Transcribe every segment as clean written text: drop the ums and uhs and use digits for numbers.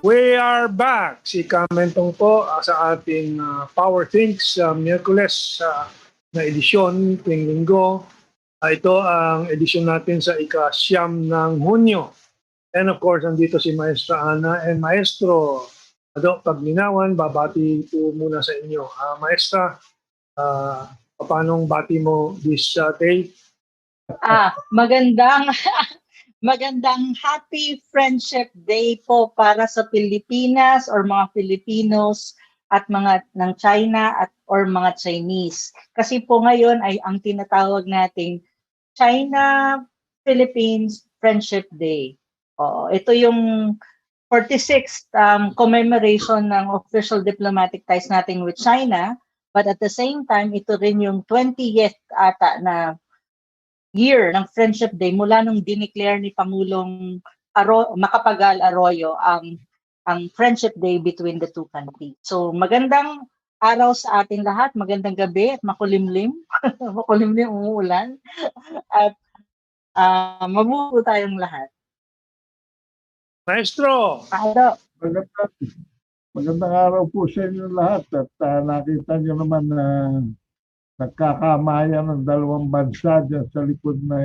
We are back. Si Mentong po sa ating Power Things Miyerkules na edisyon tuwing linggo. Ito ang edisyon natin sa ika-siyam ng Hunyo. And of course, nandito si Maestra Ana and Maestro Ado Paglinawan. Babati po muna sa inyo. Maestra, paanong bati mo this day? Magandang Happy Friendship Day po para sa Pilipinas or mga Filipinos at mga ng China or mga Chinese. Kasi po ngayon ay ang tinatawag nating China-Philippines Friendship Day. Ito yung 46th commemoration ng official diplomatic ties natin with China, but at the same time, ito rin yung 20th ata na year ng Friendship Day mula nung dineclare ni Pangulong Macapagal Arroyo ang Friendship Day between the two countries. So magandang araw sa ating lahat, magandang gabi at makulimlim, makulimlim umuulan at mabuo tayong lahat. Maestro! Magandang araw po sa inyo lahat at nakita nyo naman na nagkakamayan ng dalawang bansa dyan sa likod na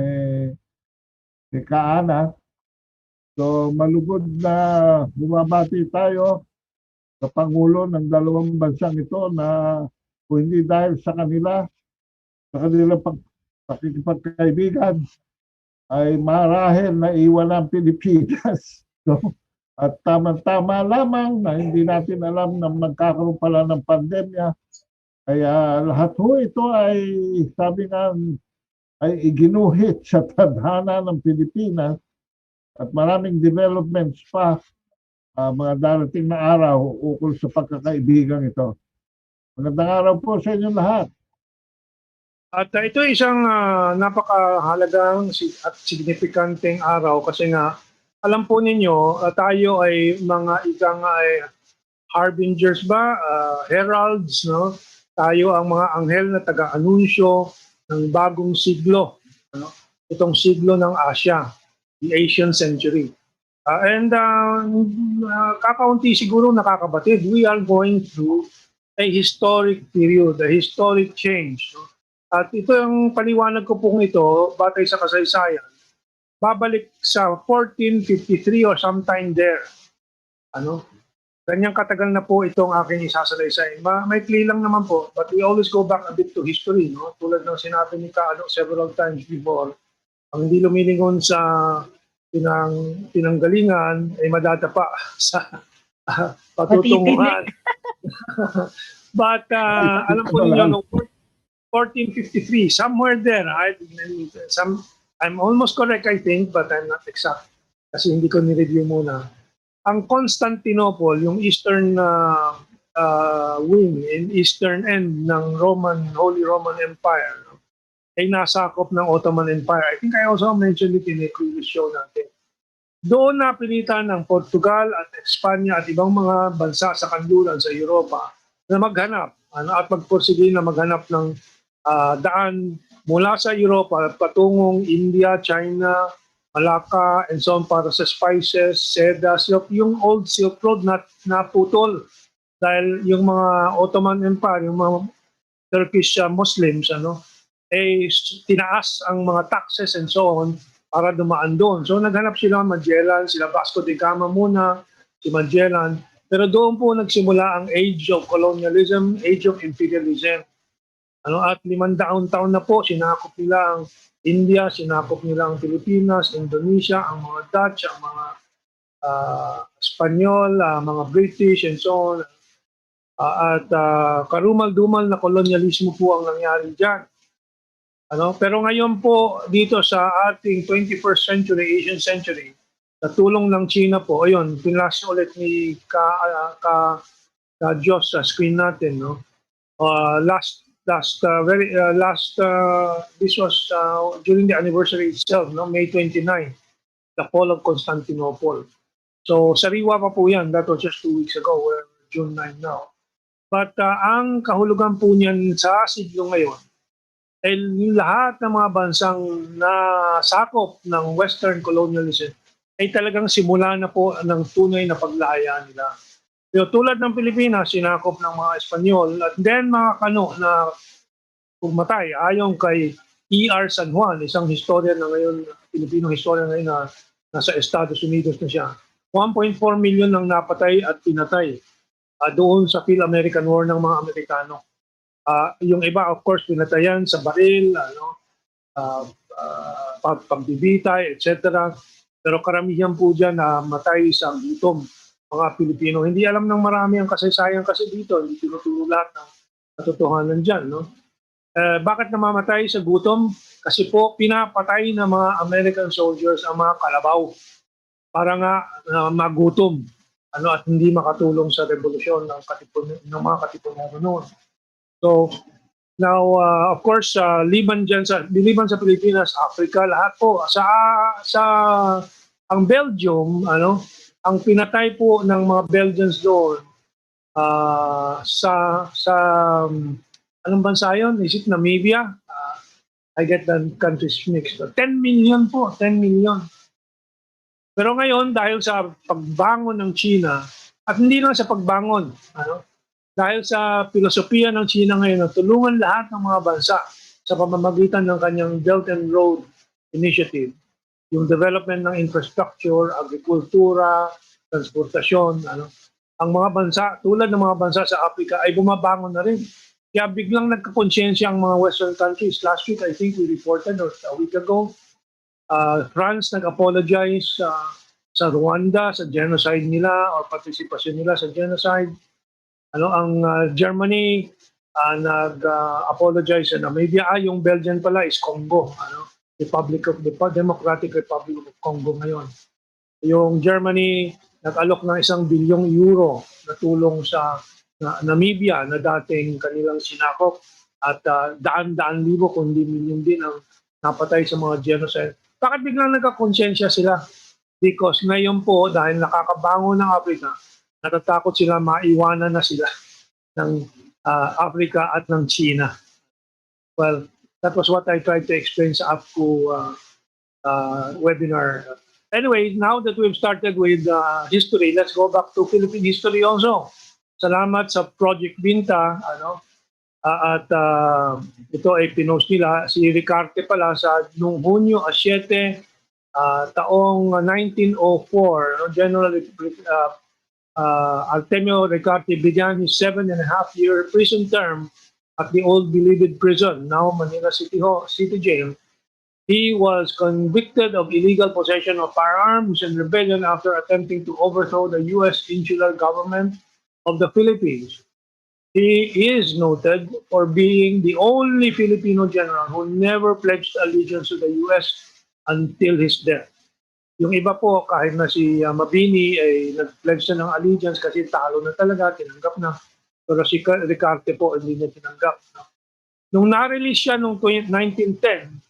Kaana. So malugod na bumabati tayo sa Pangulo ng dalawang bansang ito na kung hindi dahil sa kanilang pakikipagkaibigan ay marahil na iwan ang Pilipinas. So, at tama-tama lamang na hindi natin alam na magkakaroon pala ng pandemya. Kaya lahat ho ito ay sabi nga ay iginuhit sa tadhana ng Pilipinas at maraming developments pa mga darating na araw ukol sa pagkakaibigan ito. Magandang araw po sa inyo lahat. At ito isang napakahalagang at signifikanteng araw kasi nga alam po ninyo tayo ay mga harbingers ba, heralds, no? Tayo ang mga anghel na taga-anunsyo ng bagong siglo. Itong siglo ng Asia, the Asian century. Kakaunti siguro nakakabatid, we are going through a historic period, a historic change. At ito yung paliwanag ko pong ito, batay sa kasaysayan, babalik sa 1453 or sometime there. Ganyang katagal na po itong aking isasalaysay. Maikli lang naman po, but we always go back a bit to history. No? Tulad ng sinabi ni Kaano several times before, ang hindi lumilingon sa pinanggalingan ay madadapa sa patutunguhan. But alam po ninyo, no, 1453, somewhere there, I'm almost correct I think, but I'm not exact kasi hindi ko ni-review muna. Ang Constantinople, yung eastern wing and eastern end ng Holy Roman Empire, no, ay nasakop ng Ottoman Empire. I think I also mentioned it in a previous show natin. Doon napilitan ng Portugal at Espanya at ibang mga bansa sa kanluran sa Europa na maghanap at magpursige na maghanap ng daan mula sa Europa patungong India, China, Malacca, and so on para sa spices, seda, silk. Yung old Silk Road na putol dahil yung mga Ottoman Empire, yung mga Turkish Muslims, tinaas ang mga taxes and so on para dumaan doon. So naghanap sila Magellan, sila Vasco da Gama muna, si Magellan. Pero doon po nagsimula ang age of colonialism, age of imperialism. At 500 taon na po, sinakop nila ang India, sinakop nila ang Pilipinas, Indonesia, ang mga Dutch, ang mga Espanyol, mga British, and so on. At karumal-dumal na kolonyalismo po ang nangyari dyan. Pero ngayon po, dito sa ating 21st century, Asian century, sa tulong ng China po, ayun, pinlas ulit ni Diyos sa screen natin. No? This was during the anniversary itself, no? May 29, the fall of Constantinople. So sariwa pa po yan, that was just 2 weeks ago, we're June 9 now. But ang kahulugan po niyan sa siglo ngayon ay lahat ng mga bansang nasakop ng Western colonialism ay talagang simula na po ng tunay na paglaya nila. Tulad ng Pilipinas, sinakop ng mga Espanyol at then mga Kano na pumatay ayon kay E.R. San Juan, isang historian na ngayon, Pilipino historian ngayon na nasa Estados Unidos na siya. 1.4 million ang napatay at pinatay doon sa Phil-American War ng mga Amerikano. Yung iba, of course, pinatayan sa baril, pagbibitay, etc. Pero karamihan po dyan na matay sa gutom mga Pilipino. Hindi alam ng marami ang kasaysayan kasi dito, hindi tinuturo lahat ng katotohanan dyan. No? Bakit namamatay sa gutom? Kasi po pinapatay ng mga American soldiers ang mga kalabaw para nga magutom at hindi makatulong sa revolusyon ng mga katipunan noon. So now, of course, liban sa Pilipinas, Africa, lahat po sa ang Belgium, ang pinatay po ng mga Belgians doon sa anong bansa yun? Is it Namibia? I get the countries mixed. 10 million po, 10 million. Pero ngayon, dahil sa pagbangon ng China, at hindi lang sa pagbangon, dahil sa filosofiya ng China ngayon na tulungan lahat ng mga bansa sa pamamagitan ng kanyang Belt and Road Initiative, yung development ng infrastructure, agrikultura, transportasyon, ang mga bansa, tulad ng mga bansa sa Africa, ay bumabangon na rin. Kaya biglang nagkakonsensya ang mga Western countries. Last week, I think we reported, or a week ago, France nag-apologize sa Rwanda, sa genocide nila, or participation nila sa genocide. Ang Germany nag-apologize sa Namibia. Yung Belgian pala is Congo, Democratic Republic of Congo ngayon. Yung Germany nag-alok ng 1 bilyong euro na tulong sa Namibia na dating kanilang sinakop at daan-daan libo kundi milyon din ang napatay sa mga genocide. Bakit biglang nagkakonsensya sila? Because ngayon po, dahil nakakabangon ng Africa, natatakot sila maiwanan na sila ng Africa at ng China. Well, that was what I tried to explain sa APCO webinar. Anyway, now that we've started with history, let's go back to Philippine history also. Salamat sa Project Binta, at ito ay pinost nila. Si Ricarte pala sa noong Hunyo 7, taong 1904, General Artemio Ricarte began his 7.5-year prison term at the old Bilibid prison, now Manila City Jail. He was convicted of illegal possession of firearms and rebellion after attempting to overthrow the U.S. insular government of the Philippines. He is noted for being the only Filipino general who never pledged allegiance to the U.S. until his death. Yung iba po, kahit na si Mabini ay nag-pledge na ng allegiance kasi talo na talaga, tinanggap na. Pero si Ricarte po, hindi niya tinanggap. Nung na-release siya noong 1910,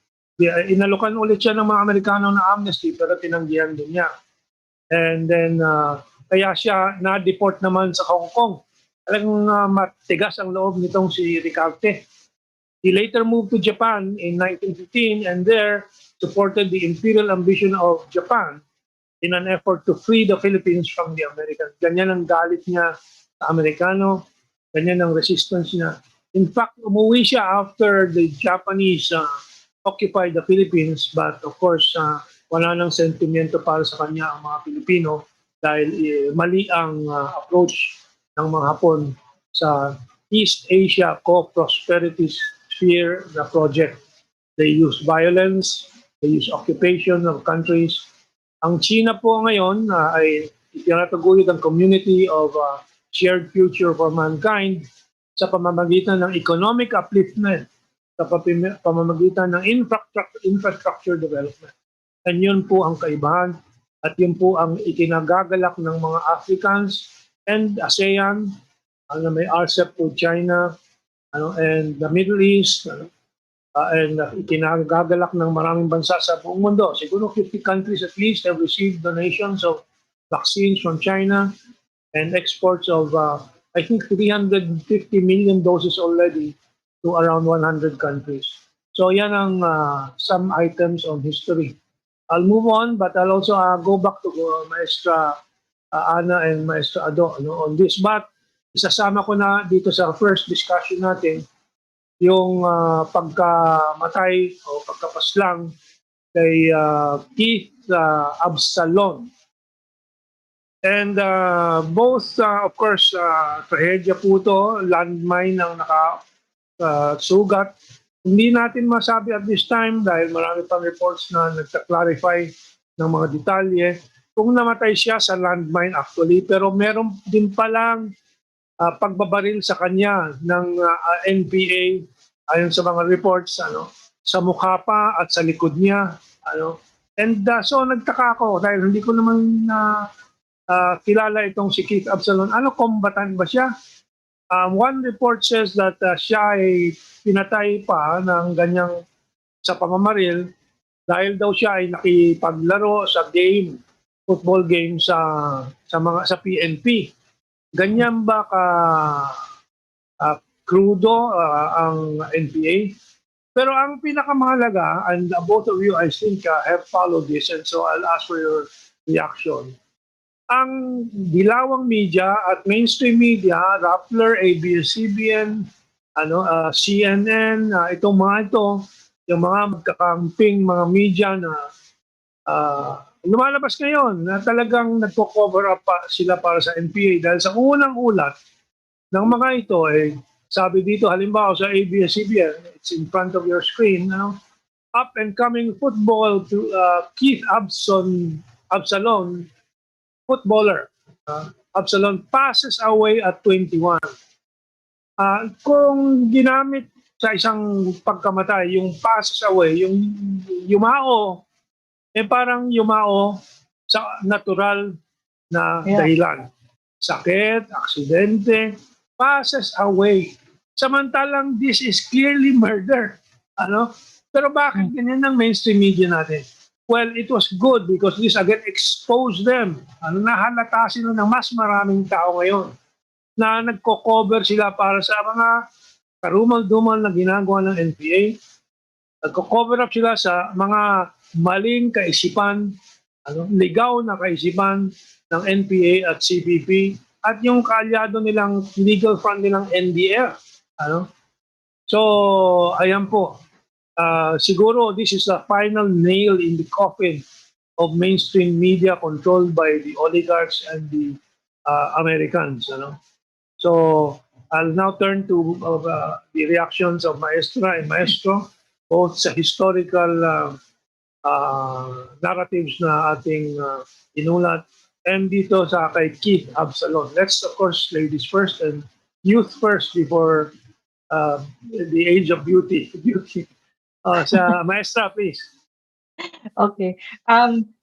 inalukan ulit siya ng mga Amerikano na amnesty pero tinanggihan din niya. And then, kaya siya na-deport naman sa Hong Kong. Talagang matigas ang loob nitong si Ricarte. He later moved to Japan in 1915 and there supported the imperial ambition of Japan in an effort to free the Philippines from the Americans. Ganyan ang galit niya sa Amerikano, ganyan ang resistance niya. In fact, umuwi siya after the Japanese occupied the Philippines, but of course, wala nang sentimiento para sa kanya ang mga Pilipino dahil mali ang approach ng mga Hapon sa East Asia Co-Prosperity Sphere na project. They use violence, they use occupation of countries. Ang China po ngayon ay itinataguyod ang community of shared future for mankind sa pamamagitan ng economic upliftment, sa pamamagitan ng infrastructure development. And yun po ang kaibahan at yun po ang ikinagagalak ng mga Africans and ASEAN, na may RCEP po China, and the Middle East, and ikinagagalak ng maraming bansa sa buong mundo. Siguro 50 countries at least have received donations of vaccines from China and exports of, I think, 350 million doses already to around 100 countries. So yan ang some items on history. I'll move on, but I'll also go back to Maestra Ana and Maestra Ado on this. But isasama ko na dito sa first discussion natin yung pagkamatay o pagkapaslang kay Keith Absalon. And both, of course, trahedya po to, landmine ang nakasugat. Hindi natin masabi at this time dahil marami pang reports na nagta-clarify ng mga detalye kung namatay siya sa landmine actually. Pero meron din palang pagbabaril sa kanya ng NPA ayon sa mga reports sa mukha pa at sa likod niya. And so nagtaka ako dahil hindi ko naman kilala itong si Keith Absalon. Combatant ba siya? One report says that siya ay pinatay pa ng ganyang sa pamamaril dahil daw siya ay nakipaglaro sa football game sa PNP. Ganyan ba krudo ang NPA? Pero ang pinakamahalaga, and both of you I think have followed this, and so I'll ask for your reaction. Ang dilawang media at mainstream media, Rappler, ABS-CBN, CNN, itong mga ito, yung mga magkakamping mga media na lumalabas ngayon na talagang nagko-cover up sila para sa NPA dahil sa unang ulat ng mga ito sabi dito halimbawa sa ABS-CBN, it's in front of your screen, up and coming football to Keith Absalon, footballer. Absalon passes away at 21. Kung ginamit sa isang pagkamatay, yung passes away, yung yumao, parang yumao sa natural na dahilan. Sakit, aksidente, passes away. Samantalang this is clearly murder. Pero bakit ganyan ng mainstream media natin? Well, it was good because this again exposed them. Nahalata sila ng mas maraming tao ngayon na nagko-cover sila para sa mga karumal-dumal na ginagawa ng NPA. Nagko-cover up sila sa mga maling kaisipan, ligaw na kaisipan ng NPA at CPP at yung kaalyado nilang legal front nilang NDF. So, ayan po. Siguro this is the final nail in the coffin of mainstream media controlled by the oligarchs and the Americans. So I'll now turn to the reactions of Maestra and Maestro, both sa historical narratives na ating inulat and dito sa kay Keith Absalon. Let's of course ladies first and youth first before the age of beauty. Sa Maestra, please. Okay.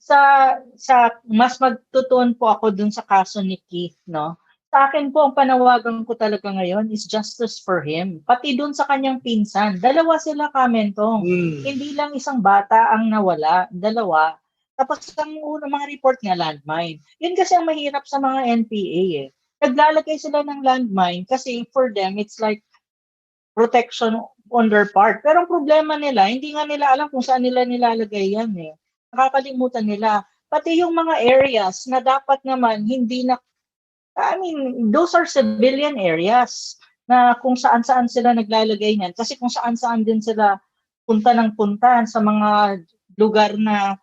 Sa mas magtutuon po ako dun sa kaso ni Keith, no? Sa akin po, ang panawagan ko talaga ngayon is justice for him. Pati dun sa kanyang pinsan. Dalawa sila, Mentong. Hindi lang isang bata ang nawala. Dalawa. Tapos ang unang mga report nga, landmine. Yun kasi ang mahirap sa mga NPA Naglalagay sila ng landmine kasi for them, it's like protection on their part. Pero ang problema nila, hindi nga nila alam kung saan nila nilalagay yan Nakakalimutan nila. Pati yung mga areas na dapat naman hindi na, those are civilian areas na kung saan-saan sila naglalagay niyan. Kasi kung saan-saan din sila punta ng punta sa mga lugar na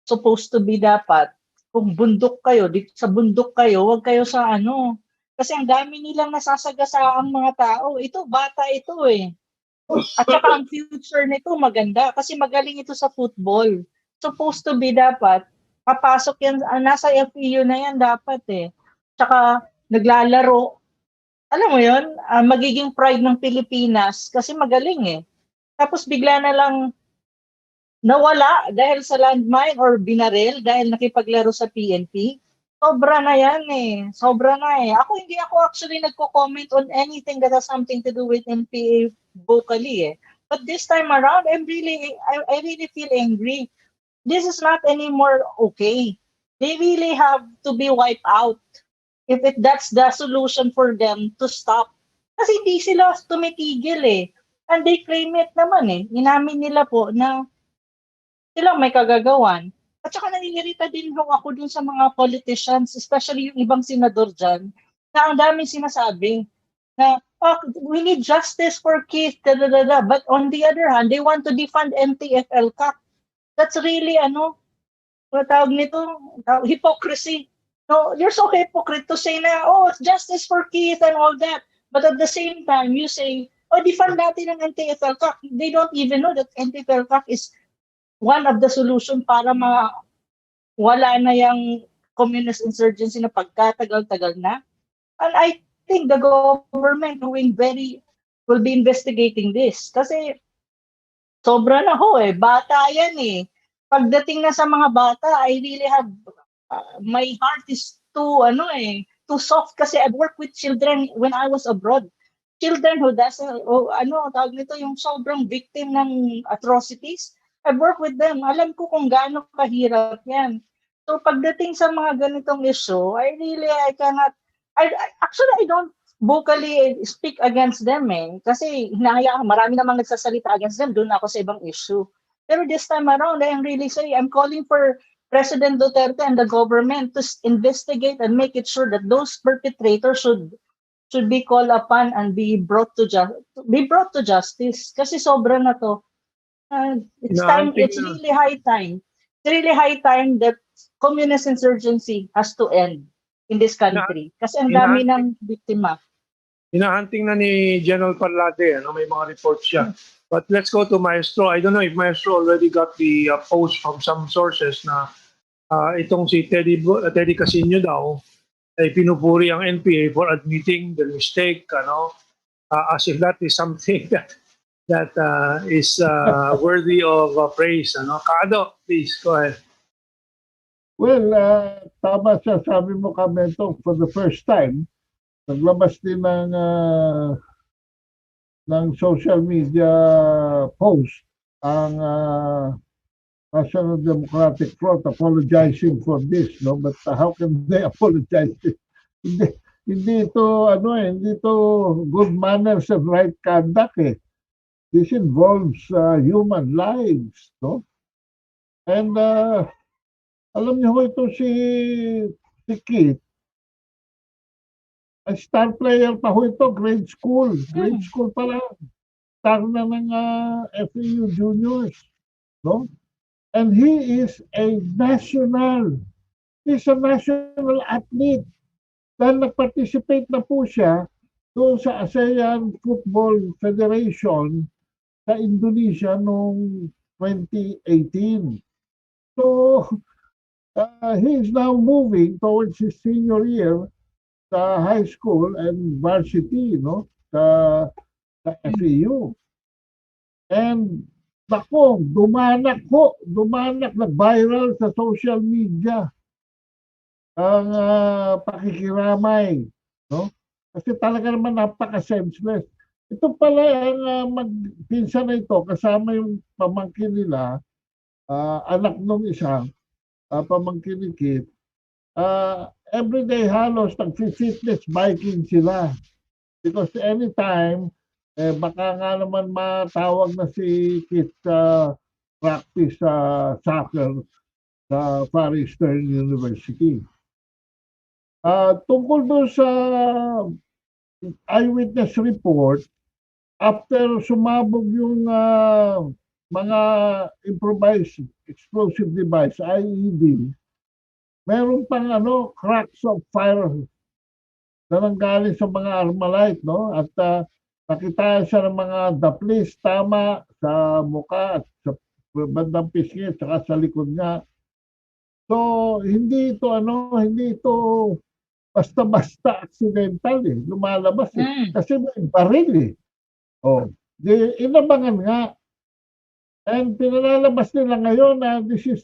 supposed to be dapat. Kung bundok kayo, dito sa bundok kayo, huwag kayo sa Kasi ang dami nilang nasasagasaang mga tao. Ito, bata ito At saka ang future nito maganda kasi magaling ito sa football. Supposed to be dapat, papasok yan, nasa FEU na yan dapat Tsaka naglalaro. Alam mo yun, magiging pride ng Pilipinas kasi magaling Tapos bigla na lang nawala dahil sa landmine or binaril dahil nakipaglaro sa PNP. Sobra na yan Sobra na hindi ako actually nagko-comment on anything that has something to do with NPA vocally But this time around, I really feel angry. This is not anymore okay. They really have to be wiped out if that's the solution for them to stop. Kasi hindi sila tumitigil And they claim it naman Inamin nila po na Sila may kagagawan. At saka nanginirita din ako dun sa mga politicians, especially yung ibang senador dyan, na ang daming sinasabi na we need justice for Keith, da, da, da, da. But on the other hand, they want to defund NTFL-CAC. That's really, tawag nito, hypocrisy. No, you're so hypocrite to say na, oh, justice for Keith and all that. But at the same time, you say, oh, defund natin ang NTFL-CAC. They don't even know that NTFL-CAC is one of the solution para wala na yung communist insurgency na pagkatagal-tagal na. And I think the government will be investigating this. Kasi sobra na ho bata yan Pagdating na sa mga bata, I really have, my heart is too soft kasi I've worked with children when I was abroad. Children who tawag nito, yung sobrang victim ng atrocities. I've worked with them. Alam ko kung gaano kahirap yan. So pagdating sa mga ganitong issue, I don't vocally speak against them kasi marami namang nagsasalita against them, doon ako sa ibang issue. Pero this time around, I'm calling for President Duterte and the government to investigate and make it sure that those perpetrators should be called upon and be brought to justice. Kasi sobra na to. It's really high time. It's really high time that communist insurgency has to end in this country. Kasi ang dami ng biktima. Hinahunting na ni General Parlade, may mga reports siya. But let's go to Maestro. I don't know if Maestro already got the post from some sources na itong si Teddy Casino daw ay pinupuri ang NPA for admitting the mistake, as if that is something that is worthy of praise. Kaado, please, go ahead. Well, tama siya, sabi mo ka, Mentong, for the first time, naglabas din ng social media post ang National Democratic Front apologizing for this, no? But how can they apologize? Hindi ito good manners and right conduct This involves human lives, no? And alam niyo ito si Keith, a star player pa ito, grade school pa lang. Star na ng FEU Juniors, no? And he's a national athlete. Dahil nag-participate na po siya doon sa ASEAN Football Federation sa Indonesia noong 2018. So, he's now moving towards his senior year sa high school and varsity, no? Sa FEU. And dumanak, nag-viral sa social media ang pakikiramay, no? Kasi talaga naman napaka-senseless. Ito pala ang magpinsan na ito, kasama yung pamangkin nila, anak nung isang pamangkin ni Kit, everyday halos nag-fitness biking sila. Because anytime, baka nga naman matawag na si Kit sa practice sa soccer sa Far Eastern University. Tungkol doon sa eyewitness report, after sumabog yung mga improvised explosive device, IED, meron pang cracks of fire na nanggaling sa mga Armalite, no? At nakita siya ng mga daplis, tama, sa mukha at sa bandang pisngi, saka sa likod niya. So, hindi ito basta-basta accidental lumalabas kasi may baril inabangan nga. And pinalalabas nila ngayon na this is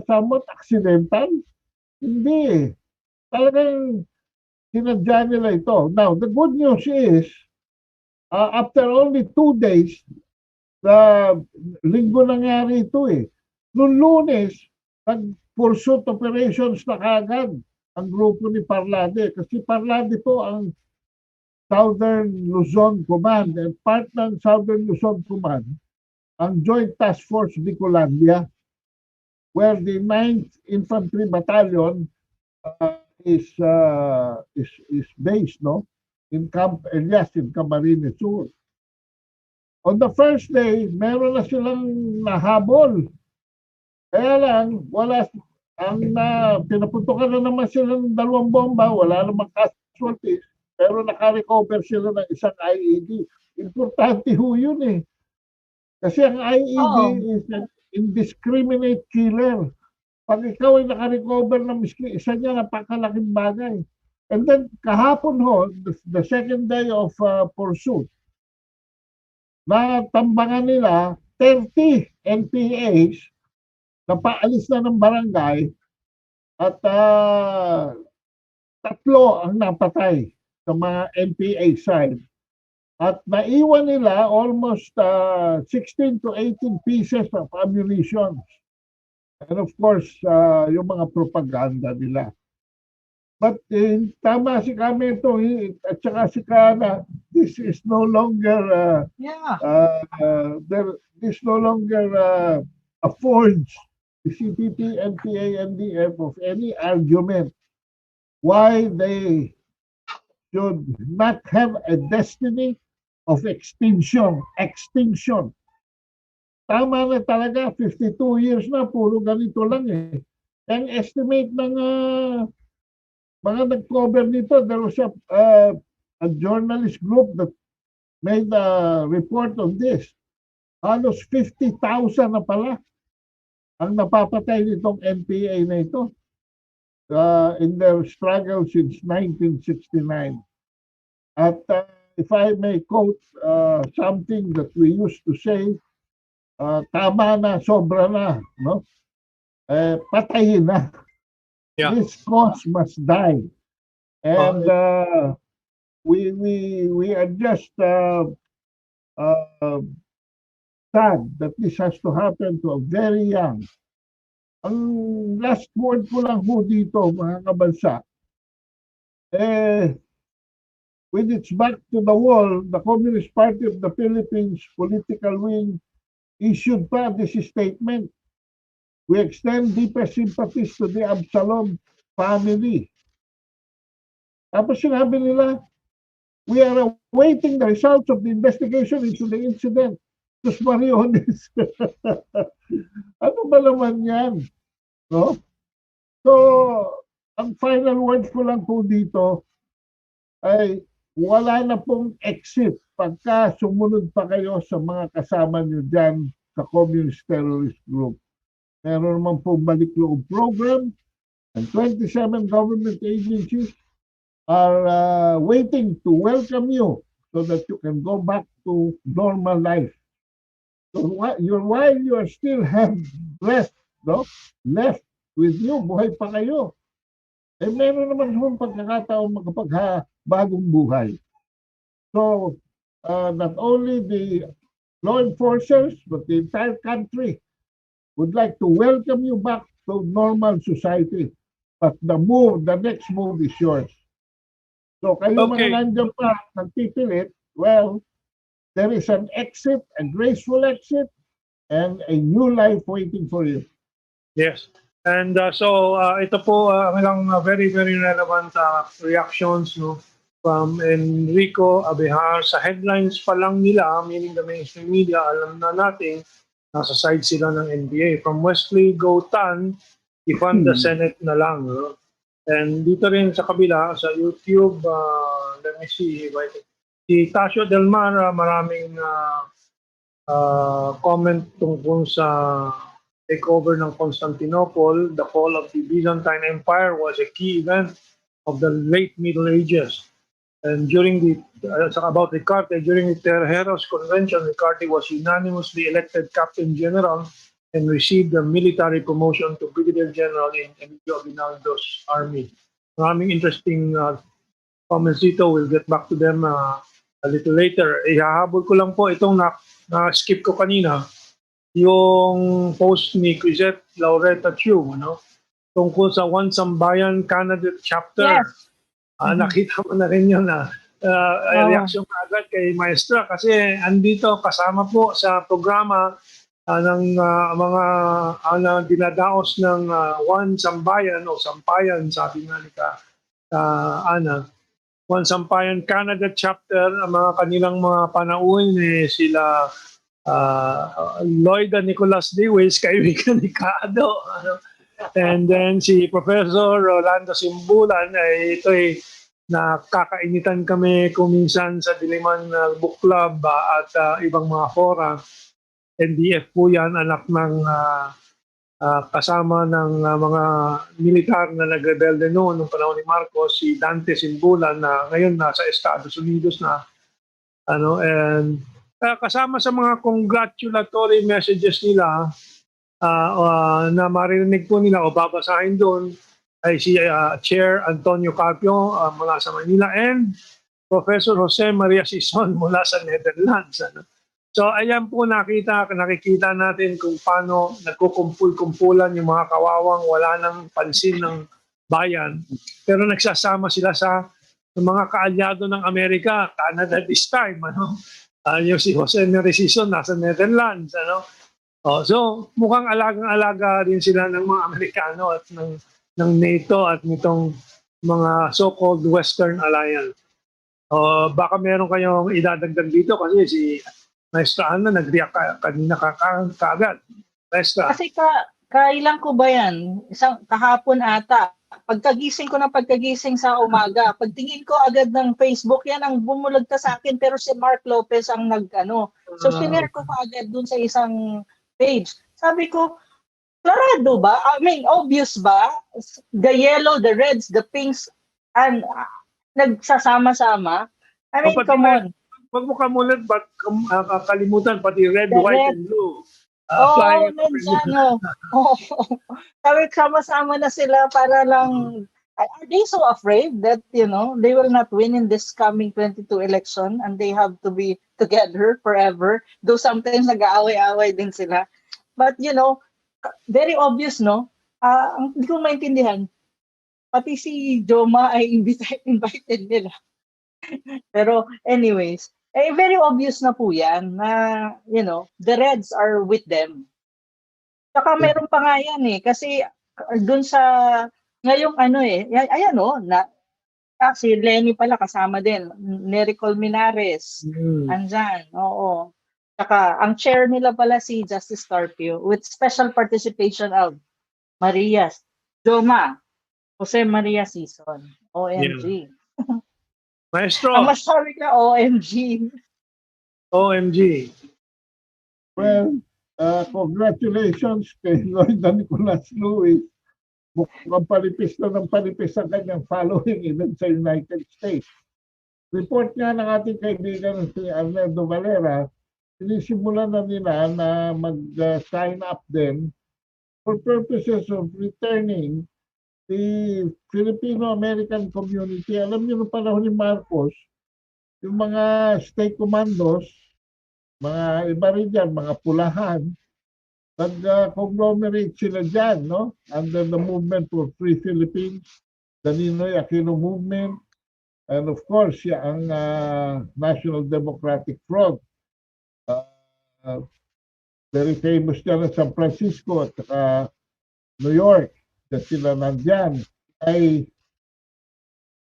somewhat accidental. Hindi talagang sinadya nila ito. Now, the good news is, after only 2 days, linggo nangyari ito Noong Lunes, nag-pursuit operations na kagad ang grupo ni Parlade. Kasi Parlade po ang Southern Luzon Command. And part ng Southern Luzon Command, ang Joint Task Force Bicolandia. where the 9th Infantry Battalion is based, no, in Camp Elias in Camarines Sur. On the first day, meron na silang nahabol. Kaya lang, pinaputukan na naman sila ng 2 bomba, wala namang casualties, pero nakarecover sila ng isang IED. Importante ho yun eh. Kasi ang IED is an indiscriminate killer. Pag ikaw ay nakarecover ng miski isa niya, napakalaking bagay. And then kahapon ho, the second day of pursuit, natambangan nila 30 NPAs na paalis na ng barangay at 3 ang napatay sa mga NPA side. At naiwan nila almost 16 to 18 pieces of ammunition. And of course, yung mga propaganda nila. But tama si Kamento at saka si Kana, this is no longer this no longer affords the CPP, NPA, NDF of any argument why they should not have a destiny of extinction. Tama na talaga, 52 years na, puro ganito lang eh. Ang estimate ng mga nag-cover nito, there was a journalist group that made a report on this. Halos 50,000 na pala ang napapatay nitong NPA na ito in their struggle since 1969. At if I may quote something that we used to say, tama na, sobra na, no? Patayin na. Yeah. This cause must die. And we are just sad that this has to happen to a very young. Ang last word ko lang po dito, mga kabansa, with its back to the wall, the Communist Party of the Philippines political wing issued pa this statement. We extend deepest sympathies to the Absalom family. Tapos sinabi nila, we are awaiting the results of the investigation into the incident. Sus Mariones. Ano ba naman yan? No? So, ang final words ko lang po dito ay wala na pong exit pagka sumunod pa kayo sa mga kasama nyo dyan sa Communist Terrorist Group. Meron naman pong balik-loob program and 27 government agencies are waiting to welcome you so that you can go back to normal life. So while you are still have breath, no, left with you, buhay pa kayo. Meron naman hong pagkakataon magkapagbagong buhay. So not only the law enforcers, but the entire country would like to welcome you back to normal society. But the next move is yours. So kayo mga nandiyan pa, nagpipilit, well, there is an exit, a graceful exit, and a new life waiting for you. Yes. And so ito po ilang very, very relevant reactions, no, from Enrico Abehar. Sa headlines pa lang nila, meaning the mainstream media, alam na natin, nasa side sila ng NBA. From Wesley Gautan, i-fund the Senate na lang. No? And dito rin sa kabila, sa YouTube, let me see, si Tasio Del Mar, maraming comment tungkol sa takeover ng Constantinople. The fall of the Byzantine Empire was a key event of the late Middle Ages. And during about Ricarte, during the Terceros Convention, Ricarte was unanimously elected Captain General and received a military promotion to Brigadier General in Emilio Aguinaldo's army. Maraming interesting comments dito. We'll get back to them a little later. Ihahabol ko lang po itong na-skip ko kanina, yung post ni Crisette Laureta Chiu, no? Tungkol sa One Sambayan Candidate Chapter. Yes. Nakita mo na rin yun na reaksyon agad kay Maestra kasi andito kasama po sa programa mga dinadaos ng One Sambayan o Sampayan, sabi nga ni Ana, One Sampayan Canada chapter, ang mga kanilang mga panauhin sila Lloyd and Nicholas Lewis, kaibigan ni Kado. And then si Professor Rolando Simbulan, ito'y nakakainitan kami kuminsan sa Diliman Book Club at ibang mga fora. NDF po yan, anak ng kasama ng mga militar na nagrebelde noong panahon ni Marcos, si Dante Simbulan na ngayon nasa Estados Unidos na. And kasama sa mga congratulatory messages nila na marinig po nila o babasahin doon ay si Chair Antonio Carpio mula sa Manila and Professor Jose Maria Sison mula sa Netherlands. So ayan po nakikita natin kung paano nagkukumpul-kumpulan yung mga kawawang wala nang pansin ng bayan. Pero nagsasama sila sa mga kaalyado ng Amerika, Canada this time. Yung si Jose Maria Sison nasa Netherlands. So mukhang alagang-alaga rin sila ng mga Amerikano at ng NATO at nitong mga so-called Western Alliance. Baka meron kayong idadagdag dito kasi si Maestra Ana nag-react kanina kaagad. Maestra. Kasi kailan ko ba yan? Isang kahapon ata. Pagkagising ko sa umaga, pagtingin ko agad ng Facebook, yan ang bumulagta sa akin, pero si Mark Lopez ang nag-ano. So sinare ko agad dun sa isang page. Sabi ko, klarado ba? I mean, obvious ba? The yellow, the reds, the pinks, and nagsasama-sama. I mean, come on. Wag mo kamulat, but kalimutan pati red, white, and blue. Sabi, sama-sama na sila para lang. Are they so afraid that, they will not win in this coming 22 election and they have to be together forever? Though sometimes nag-aaway-aaway din sila. But, very obvious, no? Hindi ko maintindihan. Pati si Joma ay invited nila. Pero anyways, very obvious na po yan na, the Reds are with them. Saka meron pa nga yan kasi dun sa, ngayong si Lenny pala kasama din, Nery Colmenares, andyan, oo. Saka ang chair nila pala si Justice Carpio with special participation of Marias, Joma, Jose Maria Sison, OMG. Yeah. Maestro. Ang masabi ka, OMG. OMG. Well, congratulations kay Lloyd and Nicholas Lewis. Mukhang palipis na ng palipis ang kanyang following even sa United States. Report nga ng ating kaibigan si Arnaldo Valera, sinisimulan na nila na mag-sign up din for purposes of returning the Filipino-American community. Alam niyo, noong panahon ni Marcos, yung mga state commandos, mga iba rin dyan, mga pulahan, nag-conglomerate sila dyan, no? Under the movement for Free Philippines, the Ninoy Aquino movement, and of course, ang National Democratic Front. Very famous dyan sa San Francisco at New York, na sila nandyan. Ay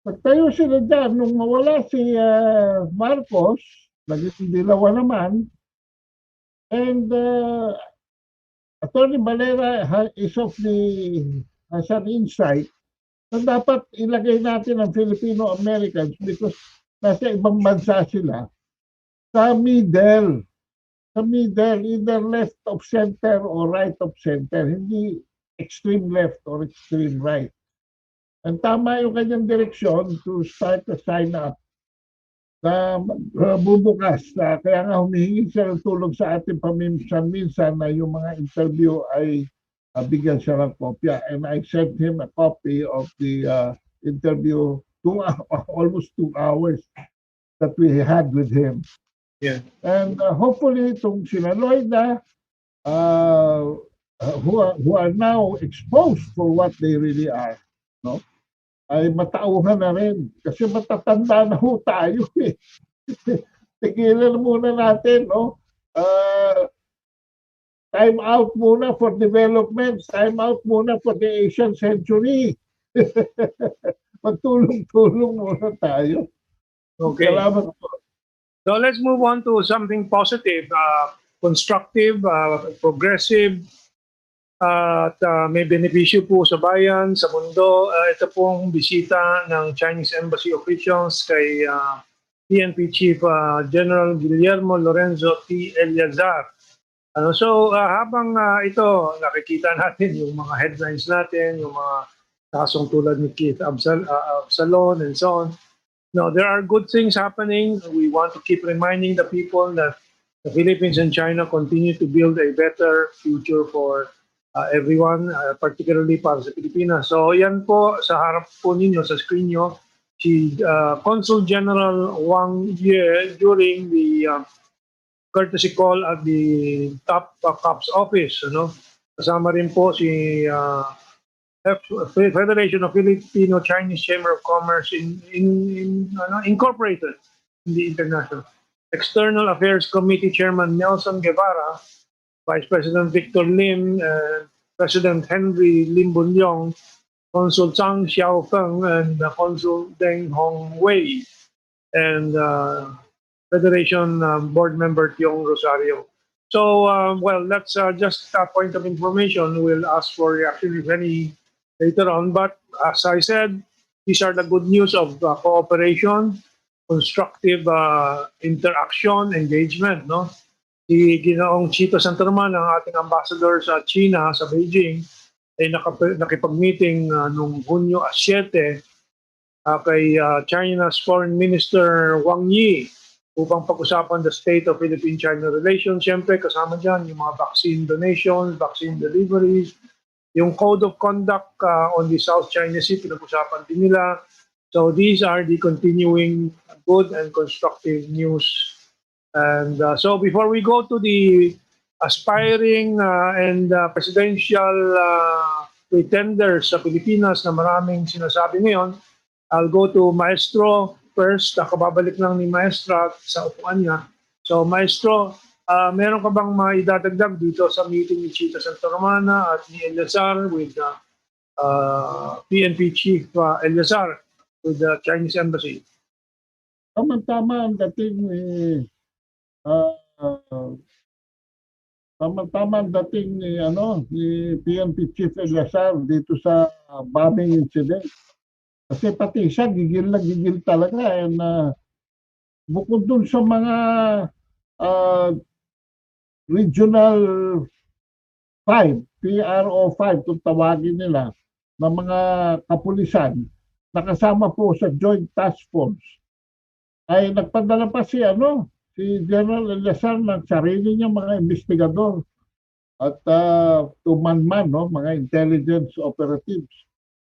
nagtayo sila dyan nung mawala si Marcos, naging dilawa naman, and Attorney Valera has an insight na dapat ilagay natin ang Filipino-Americans because nasa ibang bansa sila sa middle, either left of center or right of center, hindi extreme left or extreme right. And tama yung kanyang direksyon to start to sign up na bubukas. Kaya nga humihingi siya ng tulong sa ating paminsan-minsan na yung mga interview ay bigyan siya ng kopya. And I sent him a copy of the interview, almost 2 hours that we had with him. Yeah. And hopefully itong sila Lloyda, who are now exposed for what they really are, no? Ay matauhan na rin kasi matatanda na ho tayo Tigilan muna natin, no? time out muna for development, time out muna for the Asian century. Magtulong-tulong muna tayo. Okay. Salamat po. So let's move on to something positive, constructive, progressive, at may benepisyo po sa bayan, sa mundo. Ito pong bisita ng Chinese Embassy officials kay PNP Chief General Guillermo Lorenzo T. Eliazar. So habang ito, nakikita natin yung mga headlines natin, yung mga kasong tulad ni Keith Absalon and so on. No, there are good things happening. We want to keep reminding the people that the Philippines and China continue to build a better future for everyone, particularly para sa Pilipinas. So yan po, sa harap po ninyo, sa screen nyo, si Consul General Wang Ye during the courtesy call at the top cops office. Kasama rin po si Federation of Filipino Chinese Chamber of Commerce incorporated in the international. External Affairs Committee Chairman Nelson Guevara, Vice President Victor Lim, President Henry Lim Bunyong, Consul Zhang Xiaofeng, and Consul Deng Hongwei, and Federation Board Member Tiong Rosario. So, well, that's just a point of information. We'll ask for reaction if any later on. But as I said, these are the good news of cooperation, constructive interaction, engagement. No? Si Ginoong Chito Santarman, ang ating ambassador sa China, sa Beijing, ay nakipag-meeting noong Hunyo 7 kay China's Foreign Minister Wang Yi upang pag-usapan the state of Philippine-China relations. Siyempre, kasama dyan yung mga vaccine donations, vaccine deliveries, yung Code of Conduct on the South China Sea, pinag-usapan din nila. So these are the continuing good and constructive news. And so before we go to the aspiring and presidential pretenders sa Pilipinas na maraming sinasabi ngayon, I'll go to Maestro first. Kababalik lang ni Maestra sa upuan niya. So Maestro, meron ka bang maidadagdag dito sa meeting ni Chito Santa Romana at ni Eliazar with PNP Chief Eliazar with the Chinese Embassy? Tama-tama ang dating ni PNP Chief Eliazar dito sa bombing incident. Kasi pati siya gigil na gigil talaga, and bukod dun sa mga Regional 5, PRO 5 kung tawagin nila, ng mga kapulisan nakasama po sa Joint Task Force, ay nagpadala pa si General Eliazar ng sarili niyang mga investigador at tumanman, mga intelligence operatives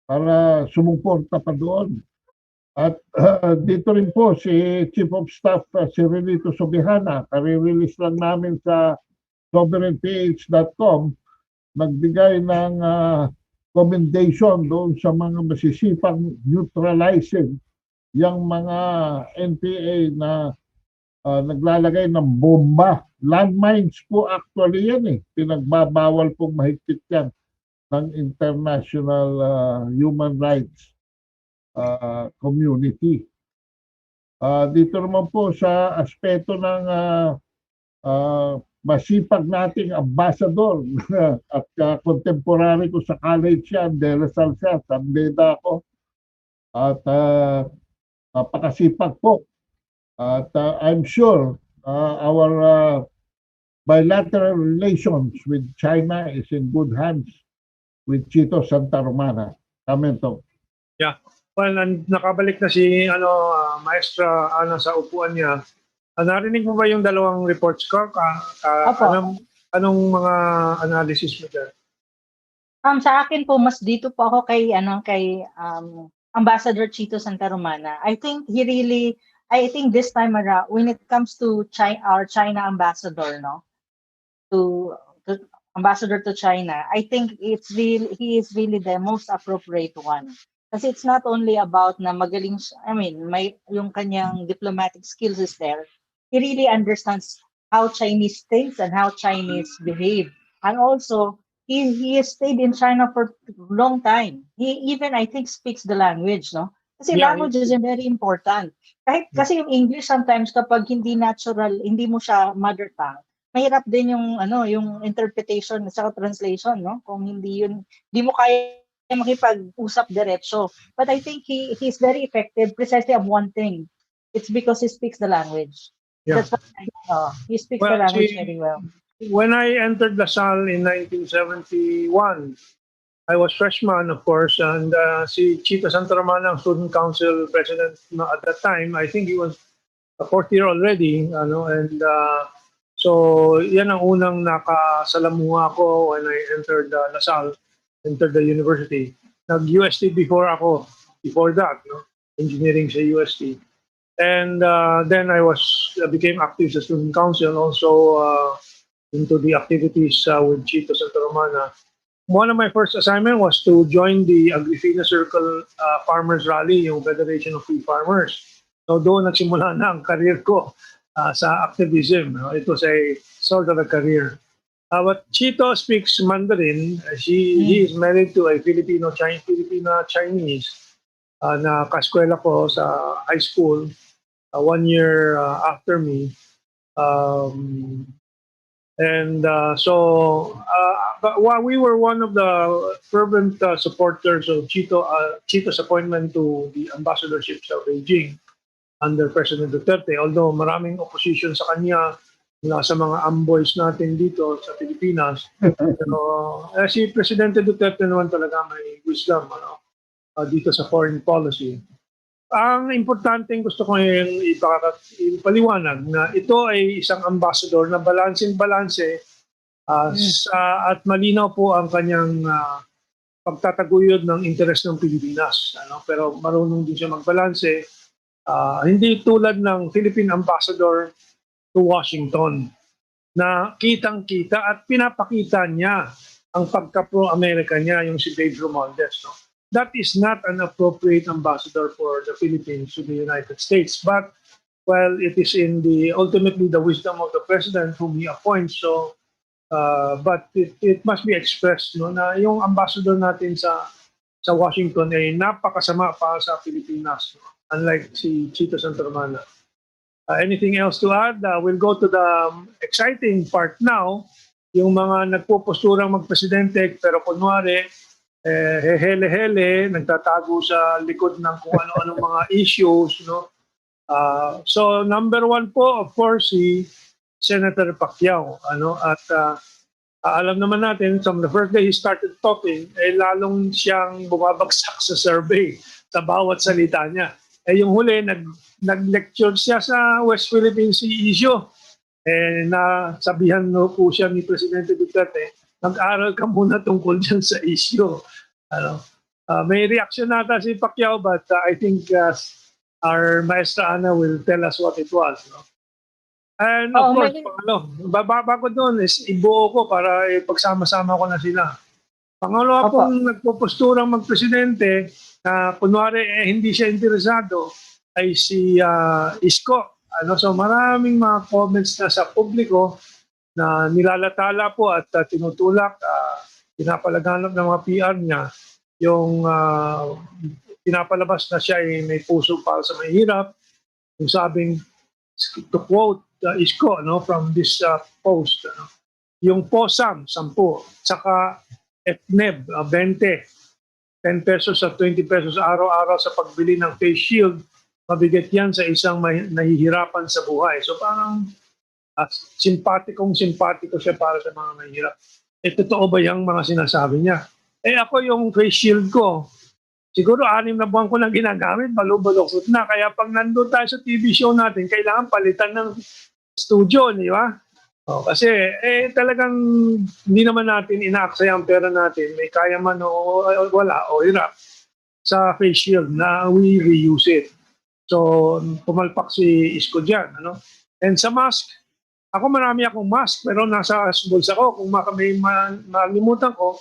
para sumuporta pa doon. At dito rin po si Chief of Staff si Relito Sobihana, kare-release lang namin sa sovereignph.com, nagbigay ng commendation doon sa mga masisipang neutralizing yung mga NPA na naglalagay ng bomba. Landmines po actually yan eh. Pinagbabawal pong mahigpit yan ng international human rights community. Dito naman po sa aspeto ng masipag nating ambassador at contemporary ko sa college yan, De La Salle siya, Sandeda ako. At napakasipag po. At I'm sure our bilateral relations with China is in good hands with Chito Santa Romana. Mentong. Yeah. Well, nakabalik na si Maestra Ana sa upuan niya. Narinig mo ba yung dalawang reports ko? Anong mga analysis mo dyan? Sa akin po, mas dito po ako kay Ambassador Chito Santa Romana. I think this time around, when it comes to our China ambassador, to ambassador to China, I think he is really the most appropriate one. Kasi it's not only about na magaling, yung kanyang diplomatic skills is there. He really understands how Chinese thinks and how Chinese behave. And also, he has stayed in China for a long time. He even, I think, speaks the language, no? Kasi Yeah, language is very important. Kahit kasi yung English sometimes kapag hindi natural, hindi mo siya mother tongue, mahirap din yung yung interpretation at saka translation, no? Kung hindi mo kaya makipag-usap diretso. But I think he's very effective precisely of one thing. It's because he speaks the language. yeah. That's why he speaks the Well, language very well. when I entered LaSalle in 1971, I was freshman, of course, and si Chito Santaramana, ang student council president at that time, I think he was a fourth year already, and so yan ang unang nakasalamuha ko when I entered entered the university. Nag-UST before that, engineering sa UST. And then I became active sa student council, also into the activities with Chito Santaramana. One of my first assignment was to join the Agrifina Circle Farmers Rally, yung Federation of Free Farmers. So doon nagsimula na ang career ko sa activism. It was a sort of a career. But Chito speaks Mandarin. He is married to a Filipina Chinese na kaskwela ko sa high school 1 year after me. But while we were one of the fervent supporters of Chito's appointment to the ambassadorship sa Beijing under President Duterte, although maraming opposition sa kanya mula sa mga amboys natin dito sa Pilipinas, pero si Presidente Duterte naman talaga may wisdom dito sa foreign policy. Ang importanteng gusto ko yung ipaliwanag na ito ay isang ambassador na balanse at malinaw po ang kanyang pagtataguyod ng interes ng Pilipinas. Pero marunong din siya magbalanse. Hindi tulad ng Philippine ambassador to Washington na kitang-kita at pinapakita niya ang pagka-pro-America niya, yung si Dave Romualdez. That is not an appropriate ambassador for the Philippines to the United States. But, well, it is ultimately the wisdom of the president whom he appoints. So, but it must be expressed na yung ambassador natin sa Washington ay napakasama pa sa Pilipinas, unlike si Chito Santaramana. Anything else to add? We'll go to the exciting part now. Yung mga nagpoposturang magpresidente pero kunwari hele-hele, nagtatago sa likod ng kung ano-anong mga issues. So number one po, of course, si Senator Pacquiao. At alam naman natin, from the first day he started talking, lalong siyang bumabagsak sa survey sa bawat salita niya. Yung huli, nag-lecture siya sa West Philippine Sea issue. Nasabihan po siya ni Presidente Duterte, mag-aral ka muna tungkol dyan sa issue. May reaction nata si Pacquiao, but I think our Maestra Ana will tell us what it was. And of course, bago doon is ibuo ko para pagsama-sama ko na sila. Pangalawa pong nagpoposturang magpresidente na kunwari hindi siya interesado ay si Isko. So maraming mga comments na sa publiko na nilalatala po at tinutulak, pinapalaganap ng mga PR niya yung pinapalabas na siya ay may puso para sa mahirap. Yung sabing, to quote Isko from this post, yung POSAM, 10, saka FNEB, 20, 10 pesos at 20 pesos araw-araw sa pagbili ng face shield, mabigat yan sa isang nahihirapan sa buhay. So parang simpatiko siya para sa mga mahihirap. Totoo ba yung mga sinasabi niya? Ako yung face shield ko, siguro 6 na buwan ko nang ginagamit, balubulokot na. Kaya pag nandun tayo sa TV show natin, kailangan palitan ng studio, di ba? Kasi talagang hindi naman natin inaaksaya ang pera natin. May kaya man o wala o hirap sa face shield na we reuse it. So, pumalpak si Isko dyan. And sa mask, ako marami akong mask pero nasa bulsa ko. Kung may malimutan ko,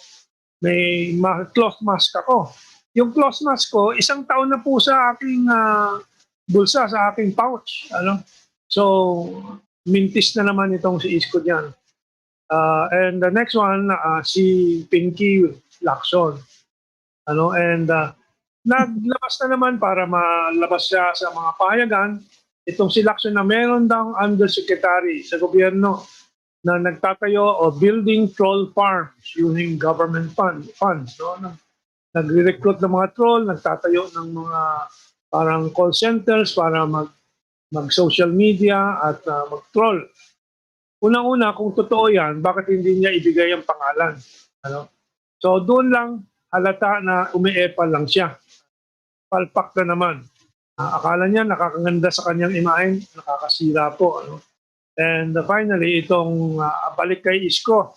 may cloth mask ako. Yung cloth mask ko, 1 taon na po sa aking bulsa, sa aking pouch. So, mintis na naman itong si Isko dyan. And the next one, si Pinky Lacson. And naglabas na naman para malabas siya sa mga pahayagan. Itong si Lacson na meron daw undersecretary sa gobyerno na nagtatayo o building troll farms using government funds. Nagre-recruit ng mga troll, nagtatayo ng mga parang call centers para mag-social media at mag-troll. Unang-una, kung totoo yan, bakit hindi niya ibigay ang pangalan? So doon lang halata na umiepal lang siya. Palpak na naman. Akala niya nakakaganda sa kanyang imahen, nakakasira po. And finally, itong balik kay Isko.